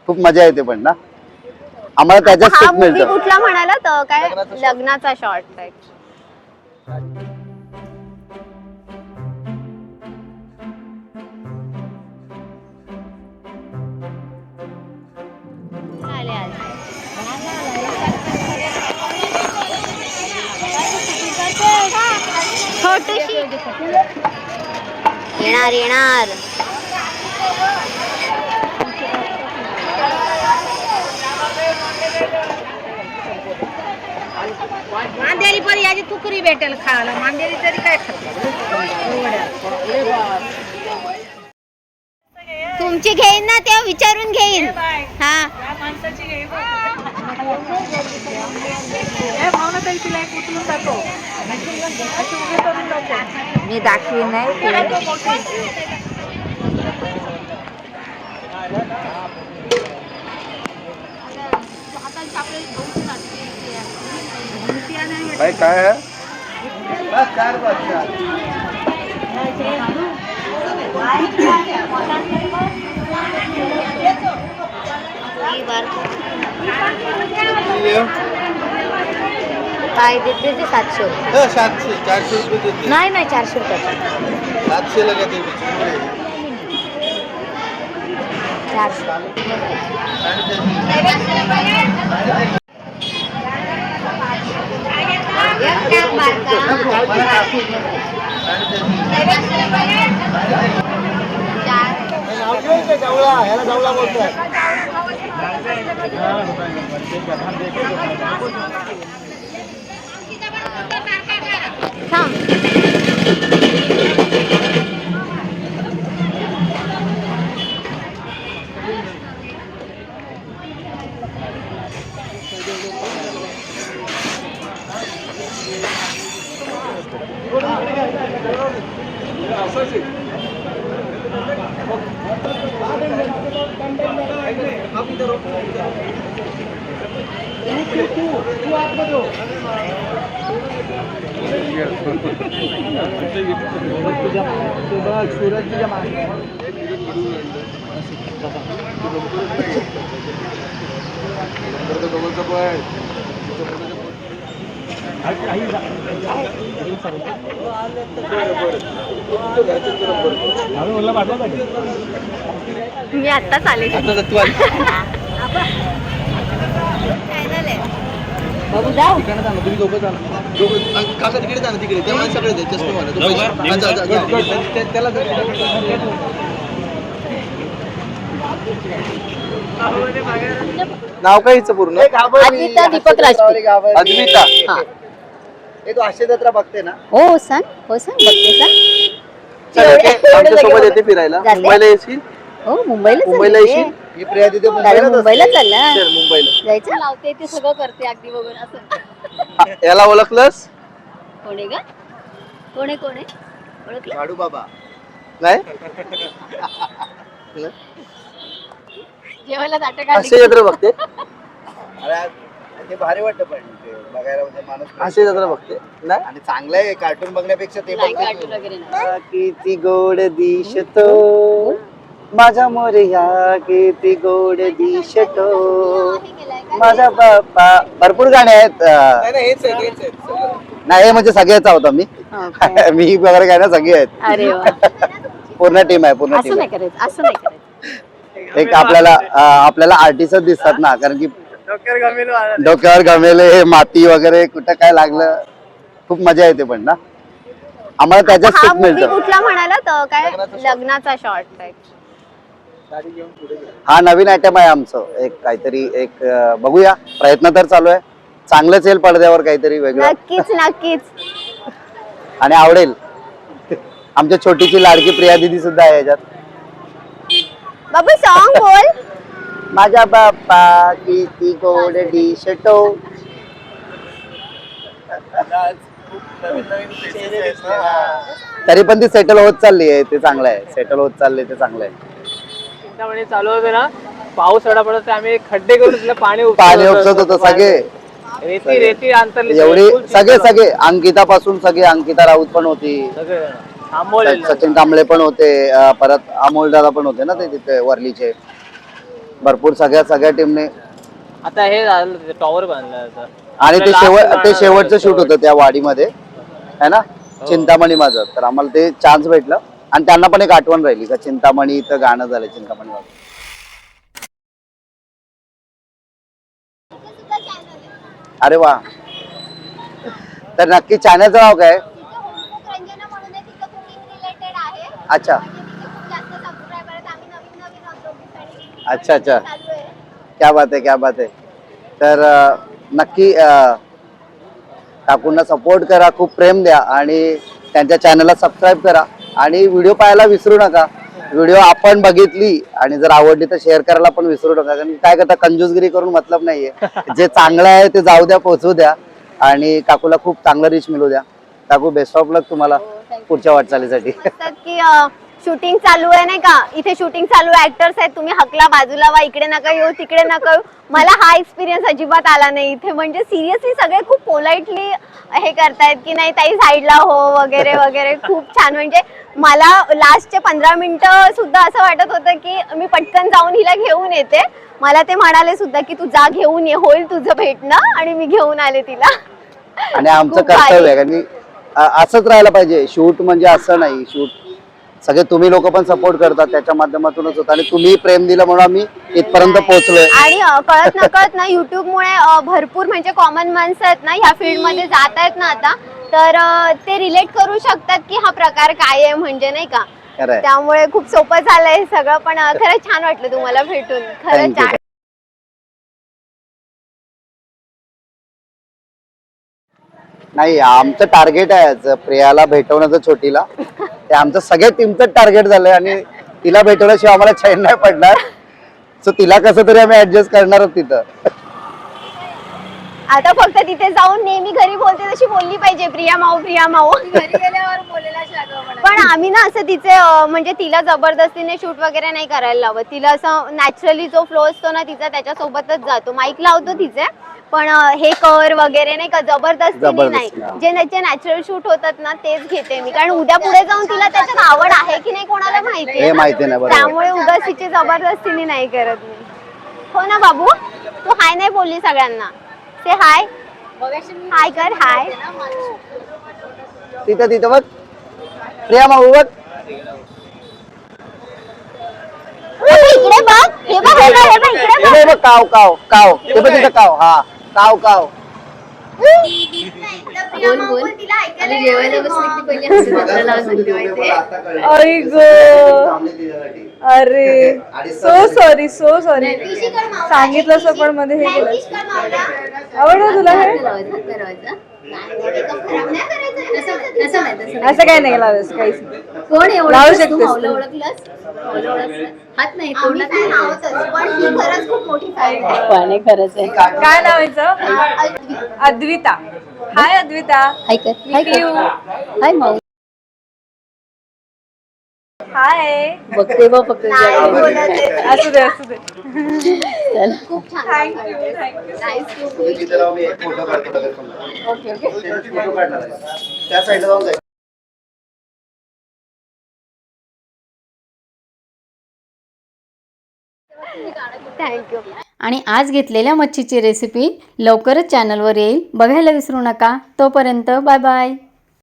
खूप मजा येते पण ना, आम्हाला त्याच्यात हा सुख मूवी मिळतं. कुठला म्हणाला तर काय लग्नाचा शॉर्ट टाईप. छोटीशी येणार येणार. मांदेरी पण याची तुकरी भेटेल खायला. मांदेरी तरी काय खाते. तुमची घेईन ना तेव्हा विचारून घेईन. हा मी दाखवी नाही. भाई काय है? बस 4 बस 4. काय देते ते 700 रुपये. 700 400 रुपये देते. नाही नाही 400 रुपये. 700 लगा दे. 400. ह्याला जावळा बोलतोय. मी आत्ताच आले. बाबू जाऊ. तुम्ही दोघं जा. काका तिकडे जा ना, तिकडे त्या माणसाकडे द्या. त्याला नाव काय हिचं पूर्ण? अद्विता दीपक राजपूत. अद्विता. हा. हे तू आशा जत्रा बघते ना? हो सण बघते सण. आमच्या सोबत येते फिरायला. जाते? मुंबईला येशील? हो मुंबईला मुंबईला चालले. येशील? ही प्रिया तिथे दादा मुंबईला चालला. चल मुंबईला. जायचं लावते ते सगळं करते अगदी बघून असं. याला ओळखलंस? कोण आहे का? कोण आहे ओळखलं? झाडू बाबा नाही? जेवायला ताटं आशा काढली. जत्रा बघते? ते भारी वाटतं पण ते बघायला, म्हणजे माणूस आशा जत्रा बघते ना. आणि चांगलं आहे कार्टून बघण्यापेक्षा ते नाही, बघते. कार्टून वगैरे नाही. किती गोड दिसतो माझा मोरया, किती गोड दिसतो माझा बाप्पा. भरपूर गाणे आहेत. नाही हे म्हणजे सगळ्याचा होता मी. मी वगैरे गाणं सगळे आहेत. अरे वा. पूर्ण टीम आहे. पूर्ण असं टीम नाही करायचं, असं नाही करायचं. एक आपल्याला आर्टिस्ट दिसतात ना, कारण की डोक्यावर गमेले, माती वगैरे कुठं काय लागलं, खूप मजा येते पण ना, आम्हाला त्याच्यात हा सुख मूवी मिळतं. कुठला म्हणाला तर काय लग्नाचा शॉर्ट टाईप. हा नवीन आयटम आहे आमचं. एक काहीतरी एक बघूया, प्रयत्न तर चालू आहे. चांगलंच येईल पडद्यावर काहीतरी वेगळं. नक्कीच. आणि आवडेल. आमच्या छोटीची लाडकी प्रिया दीदी सुद्धा आहे याच्यात. बाबू सॉन्ग बोल. माझा बाप्पा किती गोड दिसतो. तरी पण ती सेटल होत चालली आहे, ते चांगलं आहे. सेटल होत चालले ते चांगलं आहे. चालू होते ना, पाऊस एवढा पडत आम्ही खड्डे करून तिला पाणी उपसत होतं सगळे. रेती अंतरली एवढी सगळे अंकिता पासून सगळे, अंकिता राऊत पण होती, अमोल सचिन कांबळे पण होते, परत अमोल दादा पण होते ना ते तिथे वर्लीचे. भरपूर सगळ्या टीमने. आता हे झालं टॉवर बांधलं आता. आणि ते Last शेवटचं शूट शेवट. होतं त्या वाडीमध्ये है ना, चिंतामणी माझं. तर आम्हाला ते चान्स भेटलं आणि त्यांना पण एक आठवण राहिली का चिंतामणी इथं गाणं झालं चिंतामणी वाजून. अरे वा. तर नक्की चॅनलचं नाव काय? रंजना म्हणून आहे, तिचं कुकिंग रिलेटेड आहे. अच्छा म्हणजे तिचे खूप जास्त सबस्क्रायबर आहेत. आम्ही नवीन आहोत दोघींसाठी. अच्छा अच्छा, चालू आहे. क्या बात आहे क्या बात आहे. तर नक्की काकूंना सपोर्ट करा, खूप प्रेम द्या आणि त्यांच्या चॅनलला सबस्क्राईब करा आणि व्हिडिओ पाहायला विसरू नका. व्हिडिओ आपण बघितली आणि जर आवडली तर शेअर करायला पण विसरू नका. कारण काय करता, कंजूसगिरी करून मतलब नाहीये. जे चांगलं आहे ते जाऊ द्या, पोहोचू द्या आणि काकूला खूप चांगलं रीच मिळू द्या. काकू बेस्ट ऑफ लक तुम्हाला पुढच्या वाटचालीसाठी. असतात की शूटिंग चालू आहे नाही का, इथे शूटिंग चालू आहे, ऍक्टर्स आहेत, तुम्ही हकला बाजूला वा, इकडे नका येऊ तिकडे नका येऊ. मला हा एक्सपिरियन्स अजिबात आला नाही इथे. म्हणजे सिरियसली सगळे खूप पोलाइटली हे करतायत की नाही ताई साईडला हो वगैरे वगैरे. खूप छान. म्हणजे मला लास्टचे 15 मिनिटं सुद्धा असं वाटत होतं की मी पटकन जाऊन हिला घेऊन येते. मला ते म्हणाले सुद्धा की तू जा घेऊन ये, होईल तुझं भेटणं. आणि मी घेऊन आले तिला. आणि आमचं खूप भारी. कर्तव्य आहे कारण की असंच राहायला पाहिजे. शूट म्हणजे असं नाही, शूट सगळे तुम्ही लोक पण सपोर्ट करतात त्याच्या माध्यमातूनच होतं आणि तुम्ही प्रेम दिलं म्हणून आम्ही इथपर्यंत पोहोचलोय. आणि कळत नकळत ना YouTube मुळे भरपूर म्हणजे कॉमन माणसं आहेत ना ह्या फील्ड मध्ये जात आहेत ना आता, तर ते रिलेट करू शकतात की हा प्रकार काय आहे म्हणजे नाही का. खरंय. त्यामुळे खूप सोपं झालंय सगळं. पण खरंच छान वाटलं तुम्हाला भेटून. खरंच Thank you. छान. नाही, आमचं टार्गेट आहे आज प्रियाला भेटवण्याचं, छोटीला. ते आमचं सगळ्या टीमचं टार्गेट झालंय आणि तिला भेटवल्याशिवाय आम्हाला चैन नाही पडणार. सो तिला कसं तरी आम्ही ऍडजस्ट करणारच तिथं. आता फक्त तिथे जाऊन नेहमी घरी बोलते तशी बोलली पाहिजे, प्रिया माऊ प्रिया माऊ. घरी गेल्यावर बोलायला शाळा पण आम्ही ना असं तिचे म्हणजे तिला जबरदस्तीने शूट वगैरे नाही करायला लावत. तिला असं नॅचरली जो फ्लो असतो ना तिचा त्याच्यासोबतच जातो. माईक लावतो तिचे, पण हे कर वगैरे नाही का जबरदस्तीने नाही. जे नॅचरल शूट होतात ना तेच घेते मी. कारण उद्या पुढे जाऊन तिला त्याच्यात आवड आहे की नाही कोणाला माहिती हे माहिती नाही. बरोबर. त्यामुळे उगाच तिची जबरदस्तीने नाही करत मी. हो ना बाबू, तू हाय नाही बोलली सगळ्यांना. से हाय, हाय कर, हाय. तिथं बघ प्रिया माऊ बघ. इकडे बघ, हे बघ, हे बघ, हे बघ, इकडे बघ. हे बघ काव काव काव. ते बघ तिथं काव. हा काव काव. बोल बोल. आणि जेवायला बसली की पहिले हसत होता, लाज वाटते माहितीये. आई ग, अरे सो सॉरी सांगितलं असं पण मध्ये हे केलं. आवडलं तुला हे? असं काय नाही लावायचं, काहीच नाही. कोण लावू शकतेस तू. हात नाही तोंडात नाही लावतच, पण ही खरंच खूप मोठी फॅन आहे. खरंच आहे. काय लावायचं? अद्विता. हाय अद्विता. हाय कर, हाय कर. हाय माऊ. हाय. बघते बघ फक्त. नाही बोलत आहे. असू दे असू दे. खूप छान. थँक्यू. Nice to meet. तिथं राहून मी एक फोटो काढतो लगेच तुम्हाला. फोटो काढणार आहे. त्या साईडला जाऊन जाईल. थँक्यू. आणि आज घेतलेल्या मच्छीची रेसिपी लवकरच चॅनलवर येईल, बघायला विसरू नका. तोपर्यंत बाय बाय.